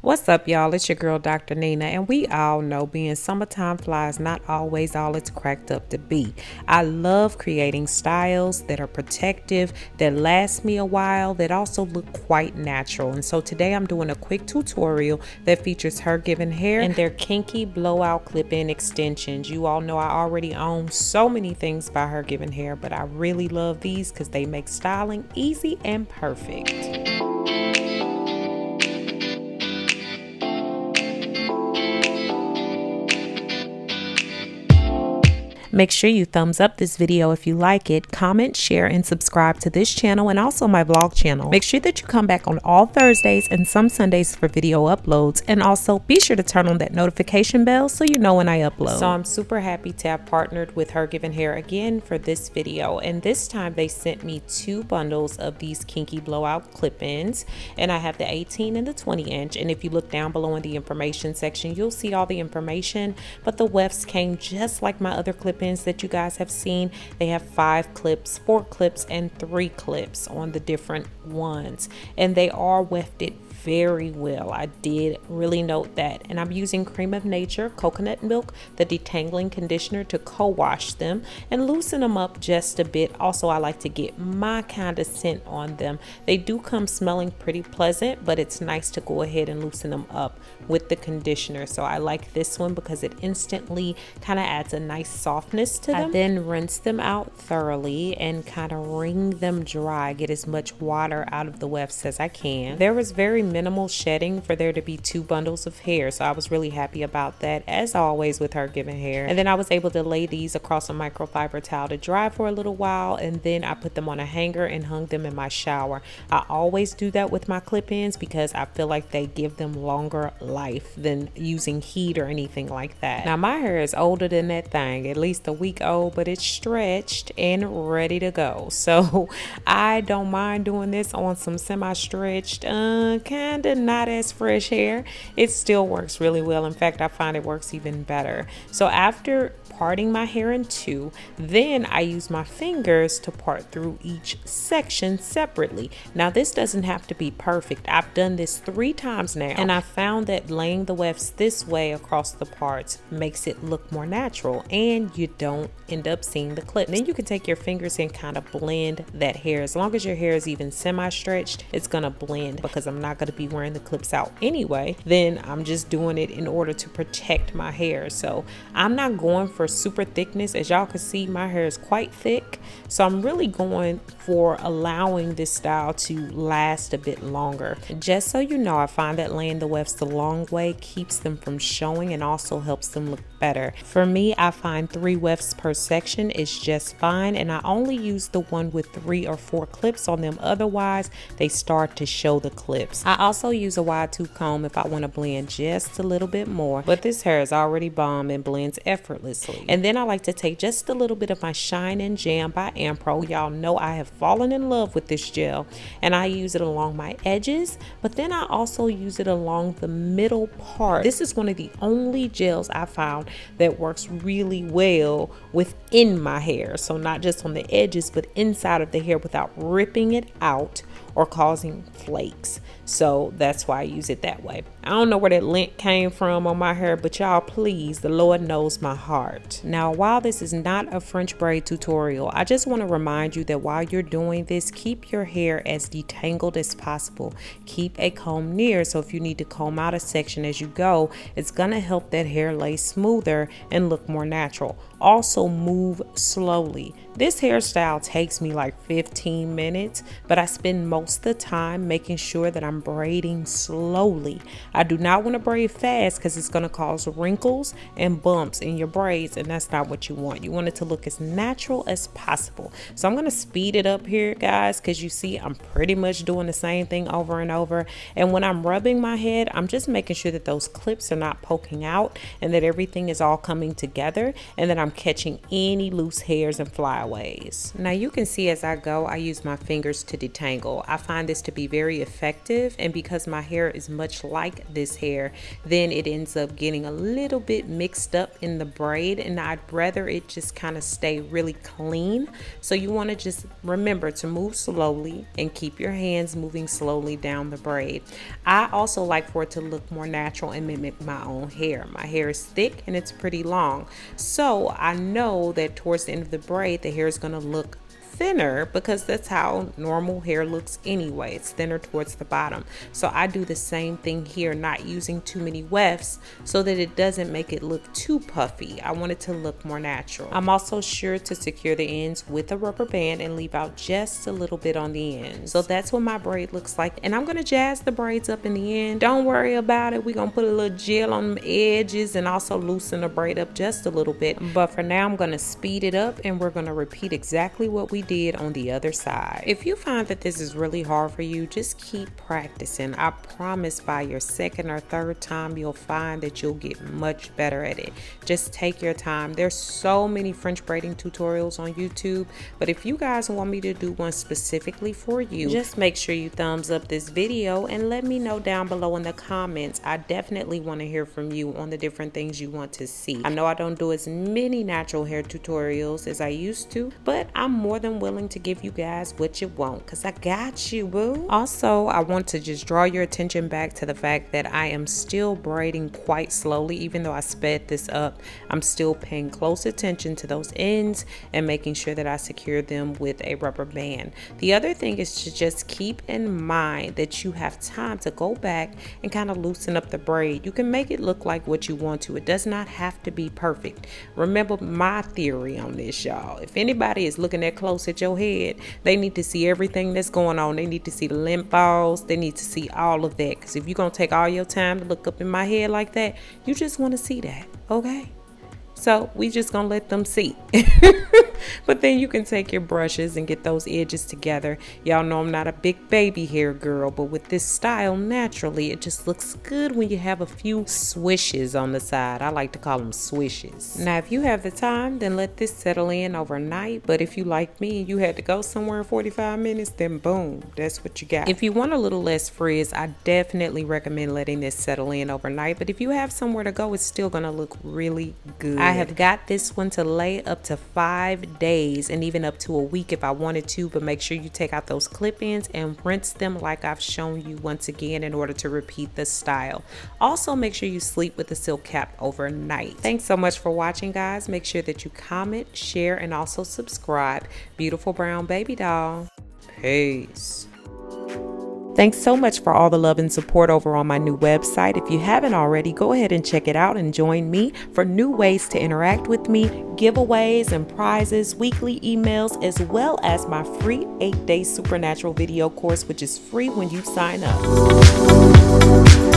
What's up, y'all? It's your girl, Dr. Nina, and we all know being summertime fly is not always all it's cracked up to be. I love creating styles that are protective, that last me a while, that also look quite natural. And so today I'm doing a quick tutorial that features Her Given Hair and their kinky blowout clip-in extensions. You all know I already own so many things by Her Given Hair, but I really love these because they make styling easy and perfect. Make sure you thumbs up this video if you like it, comment, share, and subscribe to this channel and also my vlog channel. Make sure that you come back on all Thursdays and some Sundays for video uploads, and also be sure to turn on that notification bell so you know when I upload. So I'm super happy to have partnered with Her Given Hair again for this video, and this time they sent me 2 bundles of these kinky blowout clip-ins, and I have the 18 and the 20 inch, and if you look down below in the information section you'll see all the information, but the wefts came just like my other clip-ins that you guys have seen. They have 5 clips, 4 clips, and 3 clips on the different ones, and they are wefted very well. I did really note that, and I'm using Cream of Nature coconut milk, the detangling conditioner, to co-wash them and loosen them up just a bit. Also, I like to get my kind of scent on them. They do come smelling pretty pleasant, but it's nice to go ahead and loosen them up with the conditioner. So I like this one because it instantly kind of adds a nice softness to them. I then rinse them out thoroughly and kind of wring them dry, get as much water out of the wefts as I can. There was very minimal shedding for there to be 2 bundles of hair, so I was really happy about that, as always with Her Given Hair. And then I was able to lay these across a microfiber towel to dry for a little while, and then I put them on a hanger and hung them in my shower. I always do that with my clip-ins because I feel like they give them longer life than using heat or anything like that. Now my hair is older than that thing, at least a week old, but it's stretched and ready to go, so I don't mind doing this on some semi-stretched kind of not as fresh hair. It still works really well. In fact, I find it works even better. So after parting my hair in 2, then I use my fingers to part through each section separately. Now this doesn't have to be perfect. I've done this 3 times now, and I found that laying the wefts this way across the parts makes it look more natural, and you don't end up seeing the clips. Then you can take your fingers and kind of blend that hair. As long as your hair is even semi-stretched, it's gonna blend. Because I'm not going to be wearing the clips out anyway, then I'm just doing it in order to protect my hair. So I'm not going for super thickness. As y'all can see, my hair is quite thick, so I'm really going for allowing this style to last a bit longer. Just so you know, I find that laying the wefts the long way keeps them from showing and also helps them look better. For me, I find 3 wefts per section is just fine, and I only use the one with 3 or 4 clips on them. Otherwise, they start to show the clips. I also use a wide tooth comb if I want to blend just a little bit more, but this hair is already bomb and blends effortlessly. And then I like to take just a little bit of my Shine and Jam by Anpro. Y'all know I have fallen in love with this gel, and I use it along my edges, but then I also use it along the middle part. This is one of the only gels I found that works really well within my hair, so not just on the edges but inside of the hair without ripping it out or causing flakes. So that's why I use it that way. I don't know where that lint came from on my hair, but y'all, please, the Lord knows my heart. Now, while this is not a French braid tutorial, I just want to remind you that while you're doing this, keep your hair as detangled as possible. Keep a comb near, so if you need to comb out a section as you go, it's gonna help that hair lay smoother and look more natural. Also, move slowly. This hairstyle takes me like 15 minutes, but I spend most of the time making sure that I'm braiding slowly. I do not want to braid fast because it's going to cause wrinkles and bumps in your braids, and that's not what you want. You want it to look as natural as possible. So I'm going to speed it up here, guys, because you see I'm pretty much doing the same thing over and over. And when I'm rubbing my head, I'm just making sure that those clips are not poking out and that everything is all coming together, and that I'm catching any loose hairs and flyaways. sideways. Now you can see as I go, I use my fingers to detangle. I find this to be very effective, and because my hair is much like this hair, then it ends up getting a little bit mixed up in the braid, and I'd rather it just kind of stay really clean. So you want to just remember to move slowly and keep your hands moving slowly down the braid. I also like for it to look more natural and mimic my own hair. My hair is thick and it's pretty long, so I know that towards the end of the braid the hair is going to look thinner because that's how normal hair looks anyway. It's thinner towards the bottom. So I do the same thing here, not using too many wefts so that it doesn't make it look too puffy. I want it to look more natural. I'm also sure to secure the ends with a rubber band and leave out just a little bit on the ends. So that's what my braid looks like, and I'm gonna jazz the braids up in the end. Don't worry about it. We're gonna put a little gel on the edges and also loosen the braid up just a little bit, but for now I'm gonna speed it up and we're gonna repeat exactly what we did on the other side. If you find that this is really hard for you, just keep practicing. I promise by your second or third time you'll find that you'll get much better at it. Just take your time. There's so many French braiding tutorials on YouTube, but if you guys want me to do one specifically for you, just make sure you thumbs up this video and let me know down below in the comments. I definitely want to hear from you on the different things you want to see. I know I don't do as many natural hair tutorials as I used to, but I'm more than willing to give you guys what you want because I got you, boo. Also, I want to just draw your attention back to the fact that I am still braiding quite slowly. Even though I sped this up, I'm still paying close attention to those ends and making sure that I secure them with a rubber band. The other thing is to just keep in mind that you have time to go back and kind of loosen up the braid. You can make it look like what you want to. It does not have to be perfect. Remember my theory on this, y'all. If anybody is looking that close at your head, they need to see everything that's going on. They need to see the lint balls. They need to see all of that, because if you're gonna take all your time to look up in my head like that, you just want to see that, okay? So we just gonna let them see. But then you can take your brushes and get those edges together. Y'all know I'm not a big baby hair girl, but with this style, naturally it just looks good when you have a few swishes on the side. I like to call them swishes. Now if you have the time, then let this settle in overnight. But if you like me and you had to go somewhere in 45 minutes, then boom, that's what you got. If you want a little less frizz, I definitely recommend letting this settle in overnight. But if you have somewhere to go, it's still gonna look really good. I have got this one to lay up to 5 days and even up to a week if I wanted to, but make sure you take out those clip-ins and rinse them like I've shown you once again in order to repeat the style. Also make sure you sleep with the silk cap overnight. Thanks so much for watching, guys. Make sure that you comment, share, and also subscribe. Beautiful brown baby doll. Peace. Thanks so much for all the love and support over on my new website. If you haven't already, go ahead and check it out and join me for new ways to interact with me, giveaways and prizes, weekly emails, as well as my free 8-day supernatural video course, which is free when you sign up.